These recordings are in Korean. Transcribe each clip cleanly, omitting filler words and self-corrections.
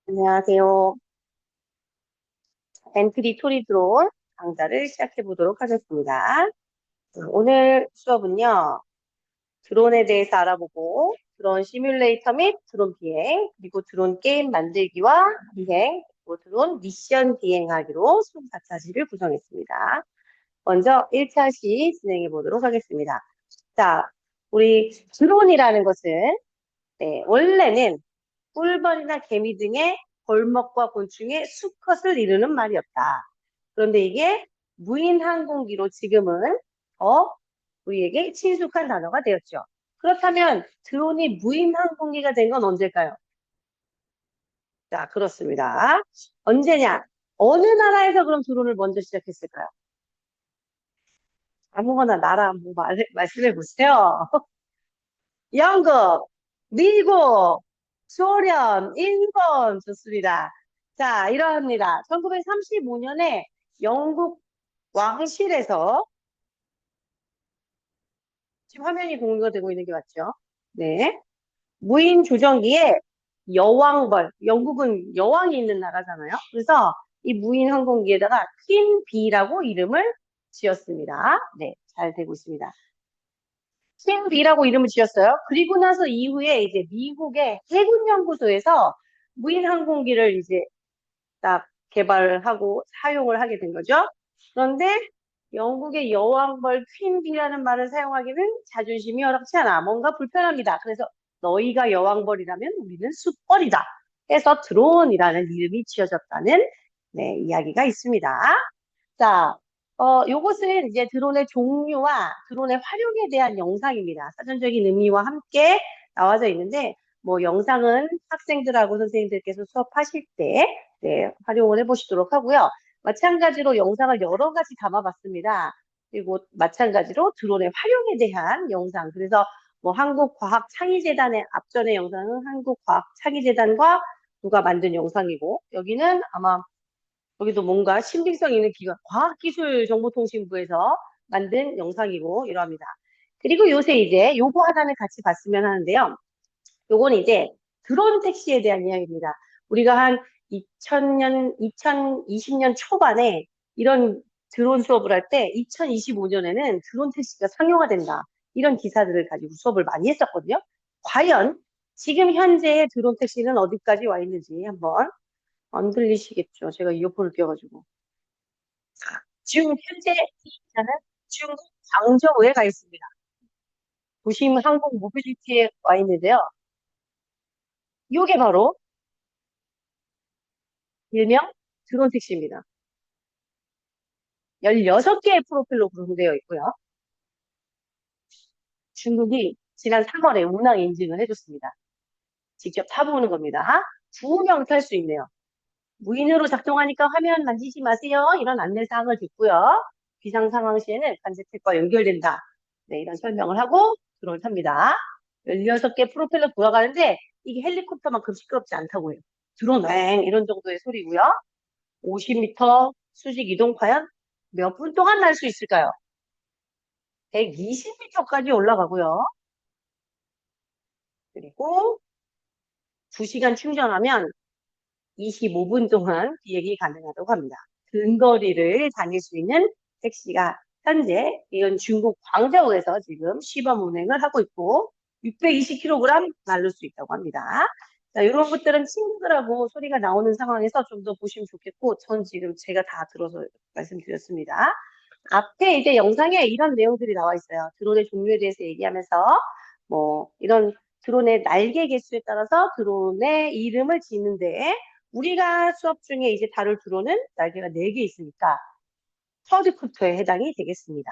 안녕하세요. 엔트리 토리 드론 강좌를 시작해 보도록 하겠습니다. 오늘 수업은요, 드론에 대해서 알아보고, 드론 시뮬레이터 및 드론 비행, 그리고 드론 게임 만들기와 비행, 그리고 드론 미션 비행하기로 총 4차시를 구성했습니다. 먼저 1차시 진행해 보도록 하겠습니다. 자, 우리 드론이라는 것은, 원래는 꿀벌이나 개미 등의 벌먹과 곤충의 수컷을 이루는 말이었다. 그런데 이게 무인 항공기로 지금은 우리에게 친숙한 단어가 되었죠. 그렇다면 드론이 무인 항공기가 된 건 언제일까요? 자, 그렇습니다. 언제냐? 어느 나라에서 그럼 드론을 먼저 시작했을까요? 아무거나 나라 한번 말씀해 보세요. 영국, 미국, 소련, 일본 좋습니다. 자, 이러합니다. 1935년에 영국 왕실에서 지금 화면이 공유가 되고 있는 게 맞죠? 네. 무인 조정기에 여왕벌, 영국은 여왕이 있는 나라잖아요. 그래서 이 무인 항공기에다가 퀸비라고 이름을 지었습니다. 네, 잘 되고 있습니다. 퀸비라고 이름을 지었어요. 그리고 나서 이후에 이제 미국의 해군연구소에서 무인 항공기를 이제 딱 개발하고 사용을 하게 된 거죠. 그런데 영국의 여왕벌 퀸비라는 말을 사용하기는 자존심이 허락치 않아. 뭔가 불편합니다. 그래서 너희가 여왕벌이라면 우리는 숫벌이다. 해서 드론이라는 이름이 지어졌다는 네, 이야기가 있습니다. 자, 요것은 이제 드론의 종류와 드론의 활용에 대한 영상입니다. 사전적인 의미와 함께 나와져 있는데, 뭐 영상은 학생들하고 선생님들께서 수업하실 때 네, 활용을 해보시도록 하고요. 마찬가지로 영상을 여러 가지 담아봤습니다. 그리고 마찬가지로 드론의 활용에 대한 영상. 그래서 뭐 한국과학창의재단의 앞전의 영상은 한국과학창의재단과 누가 만든 영상이고, 여기는 아마 여기도 뭔가 신빙성 있는 기관, 과학기술정보통신부에서 만든 영상이고 이러합니다. 그리고 요새 이제 요거 하나는 같이 봤으면 하는데요. 요거는 이제 드론 택시에 대한 이야기입니다. 우리가 한 2020년 초반에 이런 드론 수업을 할 때 2025년에는 드론 택시가 상용화된다. 이런 기사들을 가지고 수업을 많이 했었거든요. 과연 지금 현재의 드론 택시는 어디까지 와 있는지 한번 안 들리시겠죠? 제가 이어폰을 껴가지고. 지금 현재 이 기사는 중국 광저우에 가 있습니다. 도심 항공 모빌리티에 와 있는데요. 이게 바로 일명 드론 택시입니다. 16개의 프로펠러 구성되어 있고요. 중국이 지난 3월에 운항 인증을 해줬습니다. 직접 타보는 겁니다. 2명 탈 수 있네요. 무인으로 작동하니까 화면 만지지 마세요. 이런 안내사항을 듣고요. 비상 상황 시에는 관제택과 연결된다. 네, 이런 설명을 하고 드론을 탑니다. 16개 프로펠러 돌아가는데 이게 헬리콥터만큼 시끄럽지 않다고 해요. 드론 웽 이런 정도의 소리고요. 50m 수직 이동 과연 몇 분 동안 날 수 있을까요? 120m까지 올라가고요. 그리고 2시간 충전하면 25분 동안 비행이 가능하다고 합니다. 근거리를 다닐 수 있는 택시가 현재 이런 중국 광저우에서 지금 시범 운행을 하고 있고 620kg 날릴 수 있다고 합니다. 자, 이런 것들은 친구들하고 소리가 나오는 상황에서 좀 더 보시면 좋겠고 전 지금 제가 다 들어서 말씀드렸습니다. 앞에 이제 영상에 이런 내용들이 나와 있어요. 드론의 종류에 대해서 얘기하면서 뭐 이런 드론의 날개 개수에 따라서 드론의 이름을 짓는데 우리가 수업 중에 이제 다룰 드론은 날개가 4개 있으니까 쿼드코프터에 해당이 되겠습니다.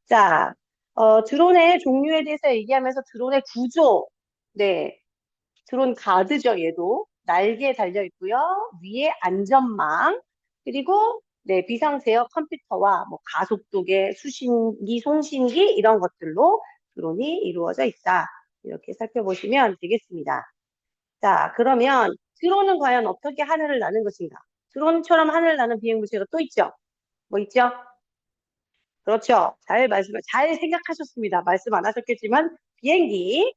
자, 드론의 종류에 대해서 얘기하면서 드론의 구조, 네, 드론 가드죠, 얘도. 날개에 달려 있고요. 위에 안전망, 그리고 네, 비상 제어 컴퓨터와 뭐 가속도계, 수신기, 송신기 이런 것들로 드론이 이루어져 있다. 이렇게 살펴보시면 되겠습니다. 자, 그러면 드론은 과연 어떻게 하늘을 나는 것인가? 드론처럼 하늘을 나는 비행 무체가 또 있죠? 뭐 있죠? 그렇죠. 잘 생각하셨습니다. 말씀 안 하셨겠지만, 비행기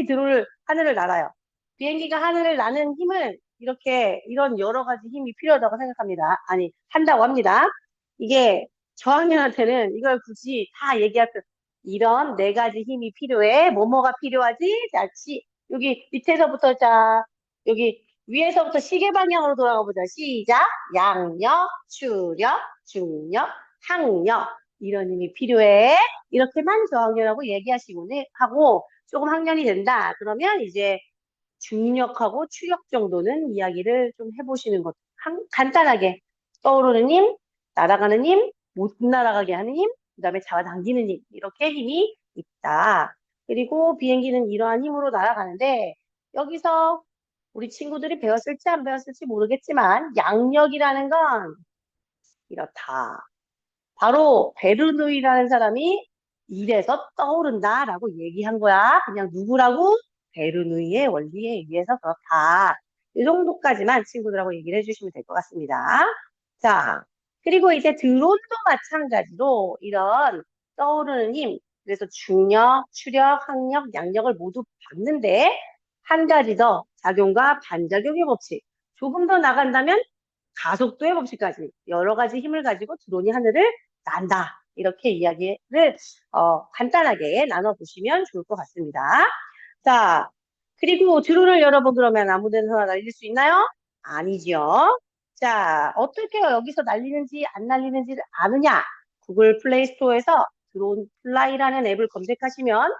드론을 하늘을 날아요. 비행기가 하늘을 나는 힘은 이렇게 이런 여러 가지 힘이 필요하다고 생각합니다. 아니, 한다고 합니다. 이게 저학년한테는 이걸 굳이 다 얘기할 때 이런 네 가지 힘이 필요해. 뭐뭐가 필요하지? 자, 여기 밑에서부터 자, 여기 위에서부터 시계 방향으로 돌아가 보자. 시작. 양력, 추력, 중력, 항력. 이런 힘이 필요해. 이렇게만 저학년하고 얘기하시고, 하고, 조금 학년이 된다. 그러면 이제 중력하고 추력 정도는 이야기를 좀 해보시는 것. 간단하게. 떠오르는 힘, 날아가는 힘, 못 날아가게 하는 힘, 그 다음에 잡아당기는 힘. 이렇게 힘이 있다. 그리고 비행기는 이러한 힘으로 날아가는데, 여기서 우리 친구들이 배웠을지 안 배웠을지 모르겠지만, 양력이라는 건 이렇다. 바로 베르누이라는 사람이 이래서 떠오른다라고 얘기한 거야. 그냥 누구라고? 베르누이의 원리에 의해서 그렇다. 이 정도까지만 친구들하고 얘기를 해주시면 될 것 같습니다. 자, 그리고 이제 드론도 마찬가지로 이런 떠오르는 힘, 그래서 중력, 추력, 항력, 양력을 모두 받는데 한 가지 더 작용과 반작용의 법칙. 조금 더 나간다면 가속도의 법칙까지 여러 가지 힘을 가지고 드론이 하늘을 난다. 이렇게 이야기를 간단하게 나눠보시면 좋을 것 같습니다. 자, 그리고 드론을 여러분 그러면 아무 데나 날릴 수 있나요? 아니죠. 자, 어떻게 여기서 날리는지 안 날리는지를 아느냐? 구글 플레이 스토어에서 드론 플라이라는 앱을 검색하시면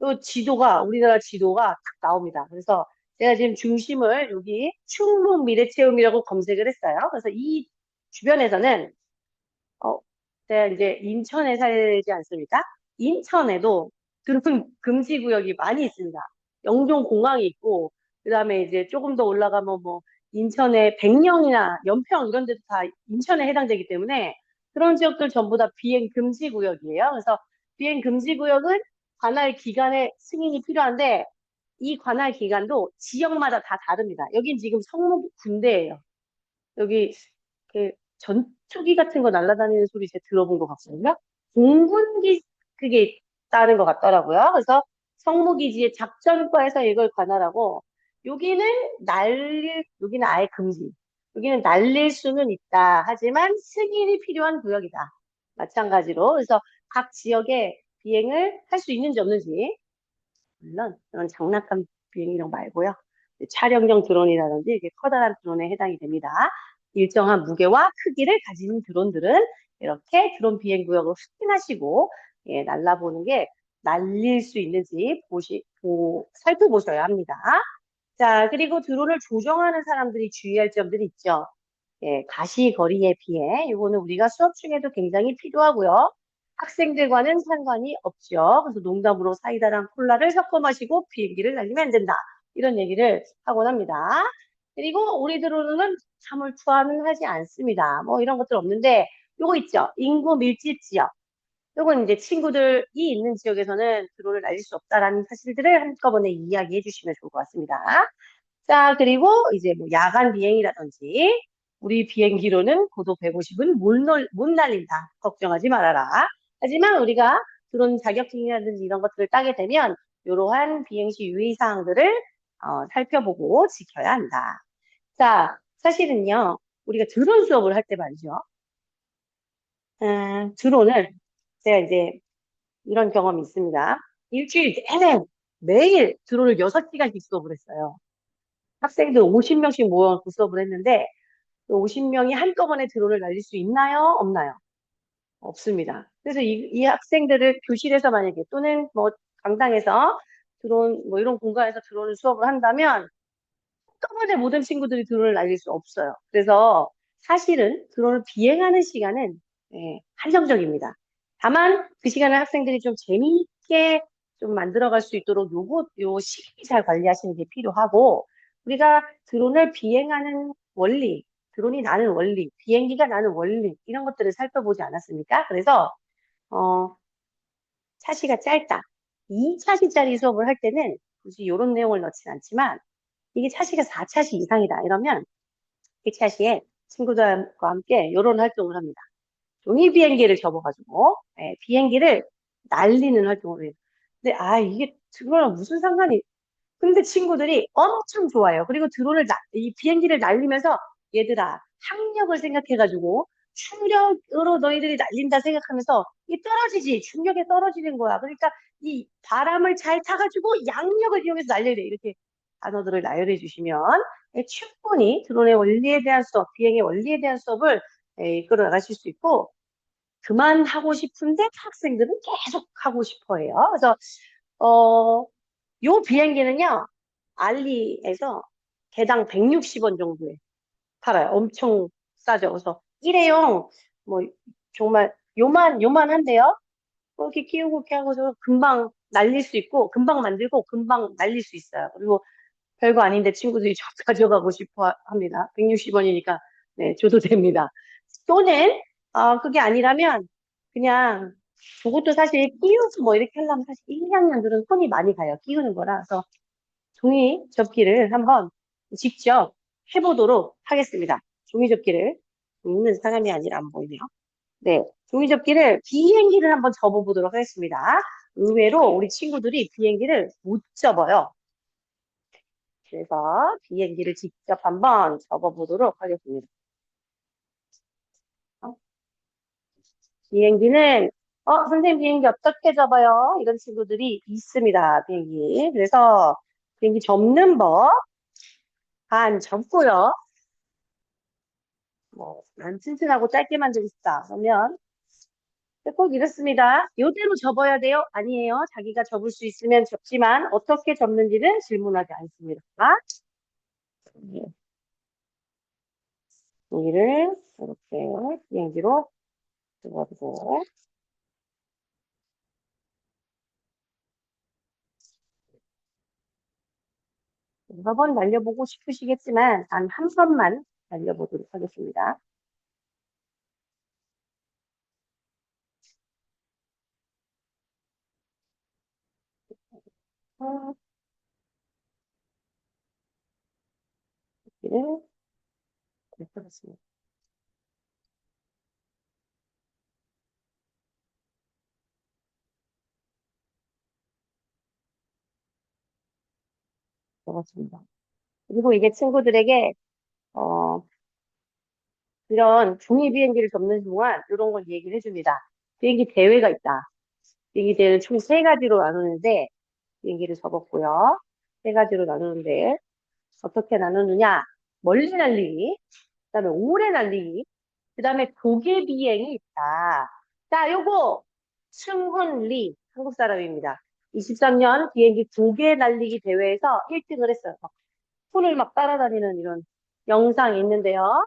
또 지도가, 우리나라 지도가 딱 나옵니다. 그래서 제가 지금 중심을 여기 충북 미래체험이라고 검색을 했어요. 그래서 이 주변에서는 어, 제가 이제 인천에 살지 않습니까? 인천에도 드론 금지 구역이 많이 있습니다. 영종공항이 있고, 그 다음에 이제 조금 더 올라가면 뭐, 인천의 백령이나 연평 이런 데도 다 인천에 해당되기 때문에 그런 지역들 전부 다 비행 금지 구역이에요. 그래서 비행 금지 구역은 관할 기관의 승인이 필요한데 이 관할 기관도 지역마다 다 다릅니다. 여긴 지금 성북 군대예요. 여기 그 전투기 같은 거 날아다니는 소리 제가 들어본 것 같거든요. 공군기 그게 있다는 것 같더라고요. 그래서 성무기지의 작전과에서 이걸 관할하고 여기는 아예 금지. 여기는 날릴 수는 있다. 하지만 승인이 필요한 구역이다. 마찬가지로 그래서 각 지역에 비행을 할 수 있는지 없는지 물론 그런 장난감 비행이랑 말고요. 촬영용 드론이라든지 이렇게 커다란 드론에 해당이 됩니다. 일정한 무게와 크기를 가진 드론들은 이렇게 드론 비행 구역을 확인하시고 예, 날라보는 게 날릴 수 있는지 살펴보셔야 합니다. 자, 그리고 드론을 조정하는 사람들이 주의할 점들이 있죠. 예, 가시거리에 비해 이거는 우리가 수업 중에도 굉장히 필요하고요. 학생들과는 상관이 없죠. 그래서 농담으로 사이다랑 콜라를 섞어 마시고 비행기를 날리면 안 된다. 이런 얘기를 하곤 합니다. 그리고 우리 드론은 참을 투하는 하지 않습니다. 뭐 이런 것들 없는데 요거 있죠. 인구 밀집 지역. 요건 이제 친구들이 있는 지역에서는 드론을 날릴 수 없다라는 사실들을 한꺼번에 이야기해 주시면 좋을 것 같습니다. 자, 그리고 이제 뭐 야간 비행이라든지 우리 비행기로는 고도 150은 못 날린다. 걱정하지 말아라. 하지만 우리가 드론 자격증이라든지 이런 것들을 따게 되면 이러한 비행시 유의사항들을 살펴보고 지켜야 한다. 자, 사실은요, 우리가 드론 수업을 할 때 말이죠. 드론을 제가 이제 이런 경험이 있습니다. 일주일 내내 매일 드론을 6시간씩 수업을 했어요. 학생들 50명씩 모여서 수업을 했는데 50명이 한꺼번에 드론을 날릴 수 있나요? 없나요? 없습니다. 그래서 이 학생들을 교실에서 만약에 또는 뭐 강당에서 드론 뭐 이런 공간에서 드론을 수업을 한다면 한꺼번에 모든 친구들이 드론을 날릴 수 없어요. 그래서 사실은 드론을 비행하는 시간은 예, 한정적입니다. 다만 그 시간을 학생들이 좀 재미있게 좀 만들어갈 수 있도록 요 시기 잘 관리하시는 게 필요하고 우리가 드론을 비행하는 원리, 드론이 나는 원리, 비행기가 나는 원리 이런 것들을 살펴보지 않았습니까? 그래서 차시가 짧다. 2차시짜리 수업을 할 때는 굳이 이런 내용을 넣진 않지만 이게 차시가 4차시 이상이다. 이러면 이 차시에 친구들과 함께 이런 활동을 합니다. 종이 비행기를 접어가지고 비행기를 날리는 활동을 해요. 근데 이게 그거랑 무슨 상관이 근데 친구들이 엄청 좋아해요. 그리고 이 비행기를 날리면서 얘들아, 항력을 생각해가지고 충격으로 너희들이 날린다 생각하면서 이 떨어지지, 충격에 떨어지는 거야. 그러니까 이 바람을 잘 타가지고 양력을 이용해서 날려야 돼. 이렇게 단어들을 나열해 주시면 충분히 드론의 원리에 대한 수업, 비행의 원리에 대한 수업을 이끌어 나가실 수 있고, 그만하고 싶은데 학생들은 계속 하고 싶어 해요. 그래서, 요 비행기는요, 알리에서 개당 160원 정도에 팔아요. 엄청 싸죠. 그래서 일회용, 뭐, 정말 요만한데요? 뭐 이렇게 끼우고 이렇게 하고서 금방 날릴 수 있고, 금방 만들고, 금방 날릴 수 있어요. 그리고 별거 아닌데 친구들이 가져가고 싶어 합니다. 160원이니까, 네, 줘도 됩니다. 또는, 그게 아니라면, 그냥, 그것도 사실 끼우고 뭐 이렇게 하려면 사실 1, 2학년들은 손이 많이 가요. 끼우는 거라. 그래서 종이 접기를 한번 직접 해보도록 하겠습니다. 종이 접기를 읽는 사람이 아니라 안 보이네요. 네, 종이 접기를 비행기를 한번 접어보도록 하겠습니다. 의외로 우리 친구들이 비행기를 못 접어요. 그래서 비행기를 직접 한번 접어보도록 하겠습니다. 비행기는 선생님 비행기 어떻게 접어요? 이런 친구들이 있습니다. 비행기. 그래서 비행기 접는 법 반 접고요. 뭐, 난 튼튼하고 짧게 만들고 싶다. 그러면 꼭 이렇습니다. 이대로 접어야 돼요? 아니에요. 자기가 접을 수 있으면 접지만 어떻게 접는지는 질문하지 않습니다. 네. 여기를 이렇게 비행기로 접어주고 여러 번 날려보고 싶으시겠지만 단 한 번만 날려보도록 하겠습니다. 이렇게 접었습니다. 접었습니다. 그리고 이게 친구들에게 어, 이런 종이 비행기를 접는 동안 이런 걸 얘기를 해줍니다. 비행기 대회가 있다. 비행기 대회는 총 세 가지로 나누는데 비행기를 접었고요. 세 가지로 나누는데 어떻게 나누느냐? 멀리 날리기, 그다음에 오래 날리기, 그다음에 고개 비행이 있다. 자, 요거 승훈리 한국 사람입니다. 23년 비행기 고개 날리기 대회에서 1등을 했어요. 손을 막 따라다니는 이런 영상이 있는데요.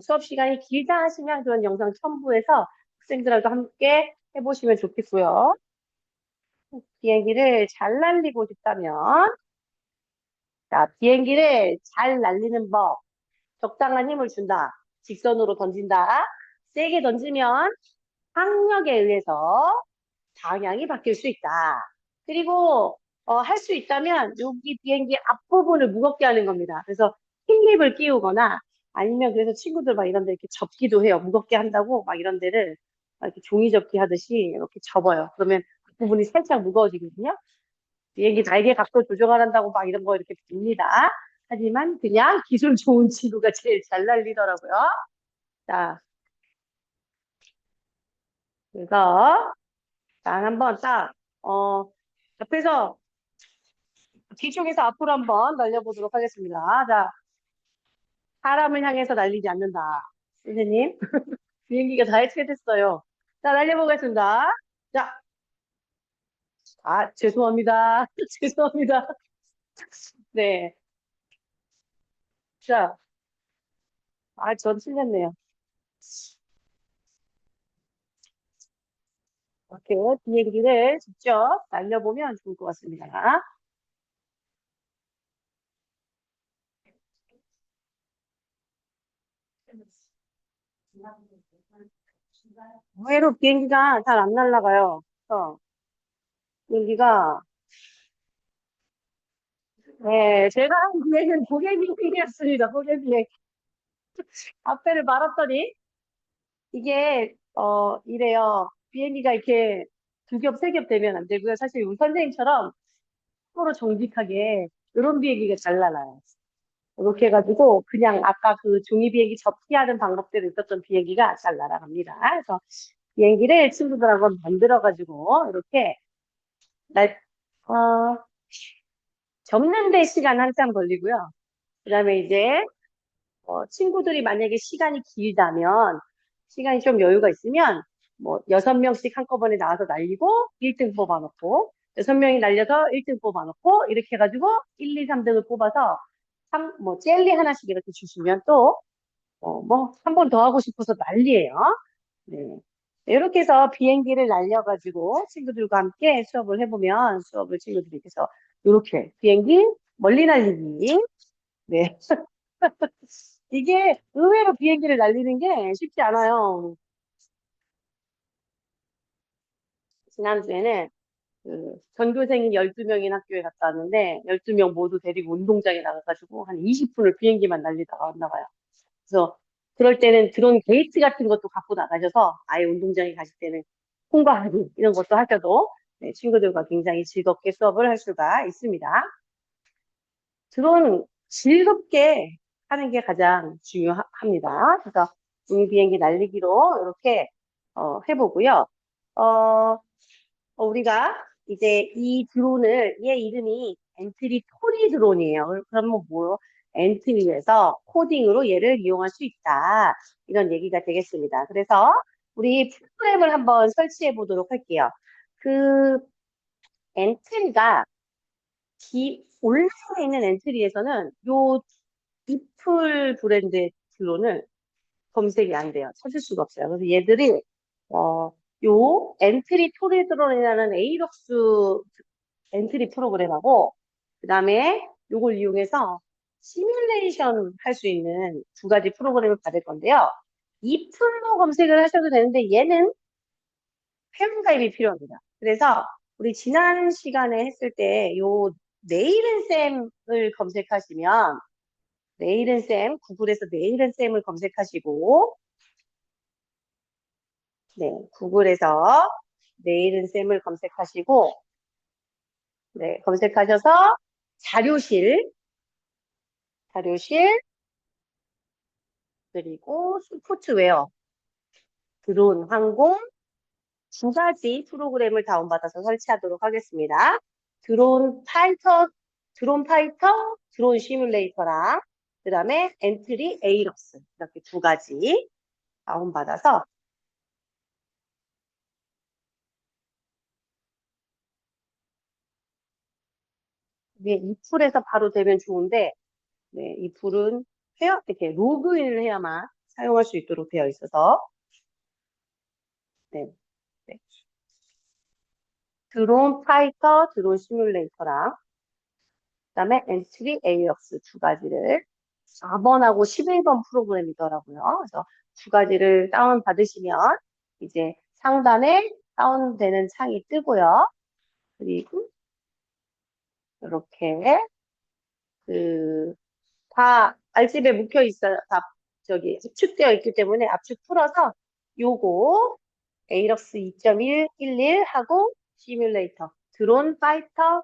수업 시간이 길다 하시면 그런 영상 첨부해서 학생들하고 함께 해보시면 좋겠고요. 비행기를 잘 날리고 싶다면, 자, 비행기를 잘 날리는 법, 적당한 힘을 준다. 직선으로 던진다. 세게 던지면 항력에 의해서 방향이 바뀔 수 있다. 그리고 할 수 있다면 여기 비행기 앞부분을 무겁게 하는 겁니다. 그래서 힐립을 끼우거나 아니면 그래서 친구들 막 이런 데 이렇게 접기도 해요. 무겁게 한다고 막 이런 데를 막 이렇게 종이 접기 하듯이 이렇게 접어요. 그러면 앞부분이 살짝 무거워지거든요. 비행기 날개 각도 조정한다고 막 이런 거 이렇게 듭니다. 하지만 그냥 기술 좋은 친구가 제일 잘 날리더라고요. 자, 그래서 자, 한번 딱 옆에서 뒤쪽에서 앞으로 한번 날려보도록 하겠습니다. 자, 사람을 향해서 날리지 않는다. 선생님, 비행기가 다 해체됐어요. 자, 날려보겠습니다. 자, 죄송합니다. 죄송합니다. 네. 자, 전 틀렸네요. 이렇게 비행기를 직접 날려보면 좋을 것 같습니다. 의외로 비행기가 잘 안 날아가요. 그래서 비행기가, 네, 제가 한 비행은 고개 비행이었습니다. 고개 비행. 앞에를 말았더니, 이게, 이래요. 비행기가 이렇게 두 겹, 세 겹 되면 안 되고요. 사실 우리 선생님처럼 거꾸로 정직하게 이런 비행기가 잘 날아요. 이렇게 해가지고 그냥 아까 그 종이 비행기 접기하는 방법대로 있었던 비행기가 잘 날아갑니다. 그래서 비행기를 친구들하고 만들어가지고 이렇게 날, 어, 접는 데 시간 한참 걸리고요. 그 다음에 이제 친구들이 만약에 시간이 길다면, 시간이 좀 여유가 있으면, 뭐, 6명씩 한꺼번에 나와서 날리고, 1등 뽑아놓고, 6명이 날려서 1등 뽑아놓고, 이렇게 해가지고, 1, 2, 3등을 뽑아서, 젤리 하나씩 이렇게 주시면 또, 한 번 더 하고 싶어서 난리예요. 네. 이렇게 해서 비행기를 날려가지고, 친구들과 함께 수업을 해보면, 수업을 친구들이 해서, 이렇게, 비행기, 멀리 날리기. 네. 이게 의외로 비행기를 날리는 게 쉽지 않아요. 지난주에는 그 전교생이 12명인 학교에 갔다 왔는데 12명 모두 데리고 운동장에 나가가지고 한 20분을 비행기만 날리다가 왔나 봐요. 그래서 그럴 때는 드론 게이트 같은 것도 갖고 나가셔서 아예 운동장에 가실 때는 통과하기 이런 것도 하셔도 네, 친구들과 굉장히 즐겁게 수업을 할 수가 있습니다. 드론 즐겁게 하는 게 가장 중요합니다. 그래서 비행기 날리기로 이렇게 해보고요. 어, 우리가 이제 이 드론을 얘 이름이 엔트리 토리 드론이에요. 그러면 뭐요? 엔트리에서 코딩으로 얘를 이용할 수 있다. 이런 얘기가 되겠습니다. 그래서 우리 프로그램을 한번 설치해 보도록 할게요. 그 엔트리가 온라인에 있는 엔트리에서는 요 이플 브랜드의 드론을 검색이 안 돼요. 찾을 수가 없어요. 그래서 얘들이 요 엔트리 토리 드론이라는 에이럭스 엔트리 프로그램하고 그다음에 요걸 이용해서 시뮬레이션 할 수 있는 두 가지 프로그램을 받을 건데요. 이플로 검색을 하셔도 되는데 얘는 회원가입이 필요합니다. 그래서 우리 지난 시간에 했을 때 요 내일은 쌤을 검색하시면 내일은 쌤, 구글에서 내일은 쌤을 검색하시고 네, 구글에서 내일은 쌤을 검색하시고 네, 검색하셔서 자료실 그리고 소프트웨어 드론 항공 두 가지 프로그램을 다운받아서 설치하도록 하겠습니다. 드론 파이터, 드론 시뮬레이터랑 그 다음에 엔트리 에이럭스 이렇게 두 가지 다운받아서 위에 이 풀에서 바로 되면 좋은데 네, 이 풀은 이렇게 로그인을 해야만 사용할 수 있도록 되어 있어서 네, 네. 드론 파이터, 드론 시뮬레이터랑 그다음에 엔트리 에이럭스 두 가지를 4번하고 11번 프로그램이더라고요. 그래서 두 가지를 다운 받으시면 이제 상단에 다운되는 창이 뜨고요. 그리고 이렇게 그 다 알집에 묵혀 있어요. 다 저기 압축되어 있기 때문에 압축 풀어서 요거 에이럭스 2.111 하고 시뮬레이터 드론 파이터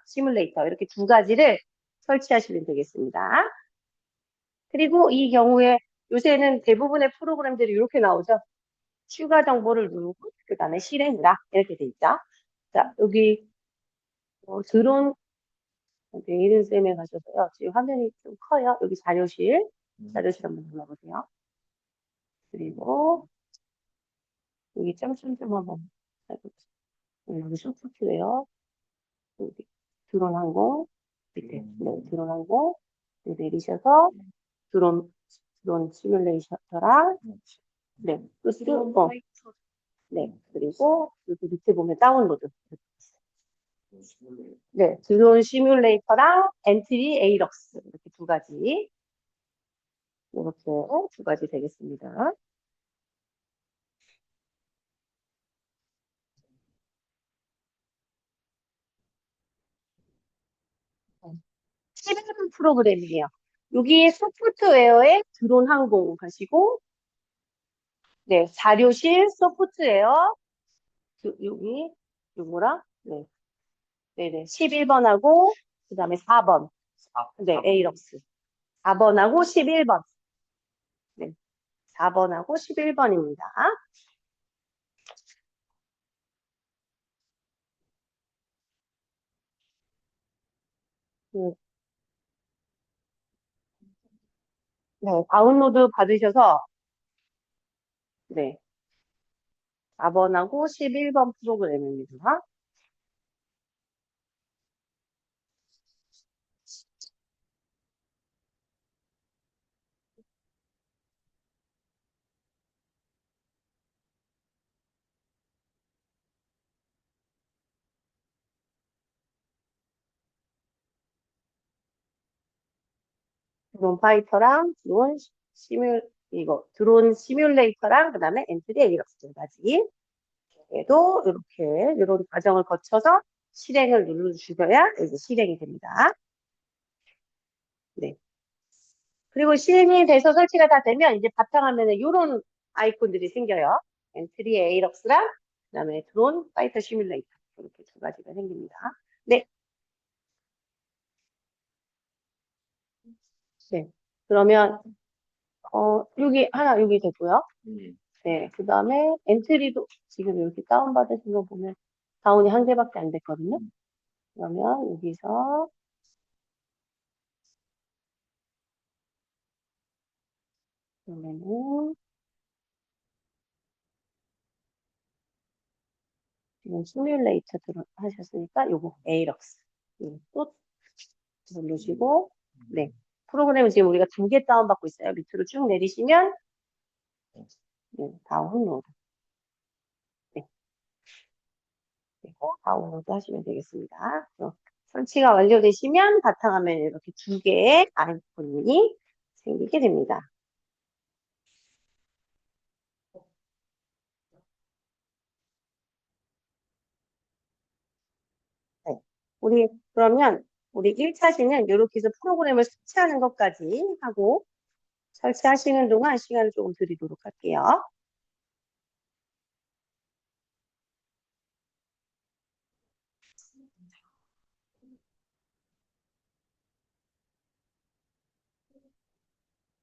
시뮬레이터 이렇게 두 가지를 설치하시면 되겠습니다. 그리고 이 경우에 요새는 대부분의 프로그램들이 이렇게 나오죠. 추가 정보를 누르고 그 다음에 실행이라 이렇게 돼 있죠. 자, 여기 드론 내일은 쌤에 가셔서요. 지금 화면이 좀 커요. 여기 자료실 한번 눌러보세요. 그리고 여기 점점점 한번 해보세요. 여기 소프트웨어 여기 드론 항공 밑에 네, 드론 항공 내리셔서 드론 시뮬레이터랑 네, 네, 그리고 여기 밑에 보면 다운로드 네, 드론 시뮬레이터랑 엔트리 에이럭스 이렇게 두 가지 이렇게 두 가지 되겠습니다. 시 11번 프로그램이에요. 여기 소프트웨어에 드론 항공 하시고 네, 자료실 소프트웨어 여기 요거랑 네, 네네. 11번하고, 그 다음에 4번. 네, 에이럭스. 4번하고 11번. 네. 4번하고 11번입니다. 네, 다운로드 받으셔서, 네, 4번하고 11번 프로그램입니다. 드론 파이터랑 드론 시뮬레이터랑 그 다음에 엔트리 에이럭스 두 가지. 얘도 이렇게 이런 과정을 거쳐서 실행을 눌러주셔야 이제 실행이 됩니다. 네. 그리고 실행이 돼서 설치가 다 되면 이제 바탕화면에 이런 아이콘들이 생겨요. 엔트리 에이럭스랑 그다음에 드론 파이터 시뮬레이터 이렇게 두 가지가 생깁니다. 네, 네. 그러면 여기 하나 여기 되고요. 네, 그다음에 엔트리도 지금 이렇게 다운받으신 거 보면 다운이 한 개밖에 안 됐거든요. 그러면 여기서 그러면은 지금 시뮬레이터 하셨으니까 요거 에이럭스 또 누르시고 네 프로그램을 지금 우리가 두 개 다운받고 있어요. 밑으로 쭉 내리시면 네, 다운로드 네, 그리고 다운로드 하시면 되겠습니다. 그래서 설치가 완료되시면 바탕화면에 이렇게 두 개의 아이콘이 생기게 됩니다. 네. 그러면 우리 1차 시는 이렇게 해서 프로그램을 설치하는 것까지 하고 설치하시는 동안 시간을 조금 드리도록 할게요.